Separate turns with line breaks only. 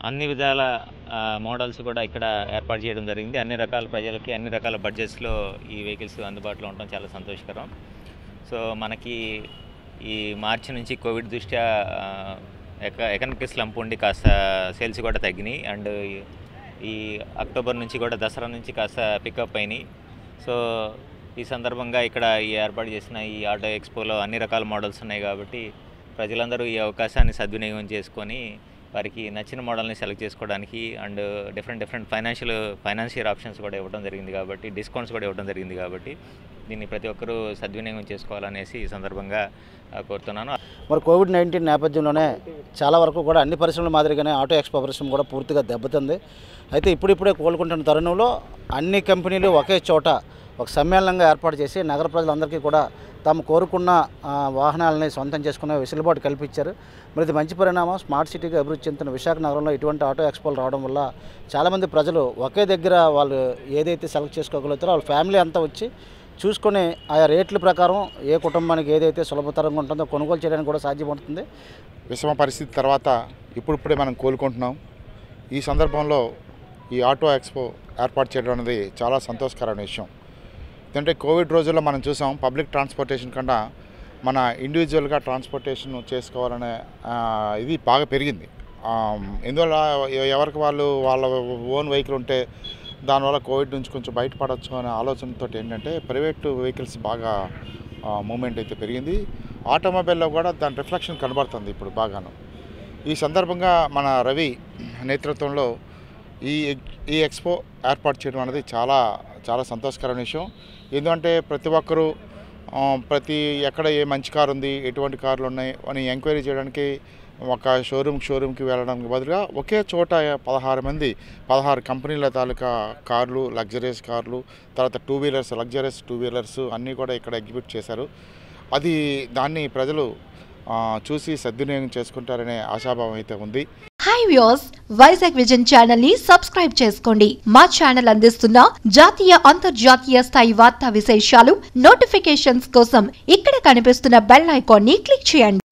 అన్ని విధాల మోడల్స్ కూడా ఇక్కడ ఏర్పాటు చేయడం జరిగింది. అన్ని రకాల ప్రజలకి అన్ని రకాల బడ్జెట్స్లో ఈ వెహికల్స్ అందుబాటులో ఉండడం చాలా సంతోషకరం. సో మనకి ఈ మార్చి నుంచి కోవిడ్ దృష్ట్యా ఎకనామిక్ స్లంప్ ఉండి కాస్త సేల్స్ కూడా తగ్గినాయి. అండ్ ఈ అక్టోబర్ నుంచి కూడా దసరా నుంచి కాస్త పికప్ అయినాయి. సో ఈ సందర్భంగా ఇక్కడ ఈ ఏర్పాటు చేసిన ఈ ఆటో ఎక్స్పోలో అన్ని రకాల మోడల్స్ ఉన్నాయి కాబట్టి ప్రజలందరూ ఈ అవకాశాన్ని సద్వినియోగం చేసుకొని వారికి నచ్చిన మోడల్ని సెలెక్ట్ చేసుకోవడానికి అండ్ డిఫరెంట్ ఫైనాన్షియల్ ఆప్షన్స్ కూడా ఇవ్వడం జరిగింది కాబట్టి డిస్కౌంట్స్ కూడా ఇవ్వడం జరిగింది కాబట్టి దీన్ని ప్రతి ఒక్కరూ సద్వినియోగం చేసుకోవాలనేసి ఈ సందర్భంగా కోరుతున్నాను.
మరి కోవిడ్-19 నేపథ్యంలోనే చాలా వరకు కూడా అన్ని పరిశ్రమల మాదిరిగానే ఆటో ఎక్స్పో పరిశ్రమ కూడా పూర్తిగా దెబ్బతింది. అయితే ఇప్పుడిప్పుడే కోలుకుంటున్న తరుణంలో అన్ని కంపెనీలు ఒకే చోట ఒక సమ్మేళనంగా ఏర్పాటు చేసి నగర ప్రజలందరికీ కూడా తాము కోరుకున్న వాహనాలని సొంతం చేసుకునే వెసులుబాటు కల్పించారు. మరి ఇది మంచి పరిణామం. స్మార్ట్ సిటీగా అభివృద్ధి చెందుతున్న విశాఖ నగరంలో ఇటువంటి ఆటో ఎక్స్పోలు రావడం వల్ల చాలామంది ప్రజలు ఒకే దగ్గర వాళ్ళు ఏదైతే సెలెక్ట్ చేసుకోగలుగుతారో వాళ్ళ ఫ్యామిలీ అంతా వచ్చి చూసుకొని ఆయా రేట్ల ప్రకారం ఏ కుటుంబానికి ఏదైతే సులభతరంగా ఉంటుందో కొనుగోలు చేయడానికి కూడా సాధ్యపడుతుంది.
విషమ పరిస్థితి తర్వాత ఇప్పుడిప్పుడే మనం కోలుకుంటున్నాం. ఈ సందర్భంలో ఈ ఆటో ఎక్స్పో ఏర్పాటు చేయడం అనేది చాలా సంతోషకరమైన విషయం. ఎందుకంటే కోవిడ్ రోజుల్లో మనం చూసాం పబ్లిక్ ట్రాన్స్పోర్టేషన్ కన్నా మన ఇండివిజువల్గా ట్రాన్స్పోర్టేషన్ చేసుకోవాలనే ఇది బాగా పెరిగింది. ఎందువల్ల ఎవరికి వాళ్ళ ఓన్ వెహికల్ ఉంటే దానివల్ల కోవిడ్ నుంచి కొంచెం బయటపడవచ్చు అనే ఆలోచనతో ఏంటంటే ప్రైవేట్ వెహికల్స్ బాగా మూమెంట్ అయితే పెరిగింది. ఆటోమొబైల్లో కూడా దాని రిఫ్లెక్షన్ కనబడుతుంది ఇప్పుడు బాగాను. ఈ సందర్భంగా మన రవి నేతృత్వంలో ఈ ఎక్స్పో ఏర్పాటు చేయడం అనేది చాలా సంతోషకరమైన విషయం. ఎందుకంటే ప్రతి ఒక్కరూ ఎక్కడ ఏ మంచి కారు ఉంది, ఎటువంటి కార్లు ఉన్నాయి అని ఎంక్వైరీ చేయడానికి ఒక షోరూమ్కి వెళ్ళడానికి బదులుగా ఒకే చోట 16 కంపెనీల తాలూకా కార్లు, లగ్జరీస్ కార్లు, తర్వాత లగ్జరీస్ టూ వీలర్స్ అన్నీ కూడా ఇక్కడ ఎగ్జిబిట్ చేశారు. దాన్ని ప్రజలు చూసి సద్వినియోగం చేసుకుంటారనే ఆశాభావం అయితే ఉంది.
Hi viewers, Vizag vision channel ని సబ్స్క్రైబ్ చేసుకోండి. మా ఛానల్ అందిస్తున్న జాతీయ అంతర్జాతీయ స్థాయి వార్తా విశేషాలు నోటిఫికేషన్స్ కోసం ఇక్కడ కనిపిస్తున్న బెల్ ఐకాన్ ని క్లిక్ చేయండి.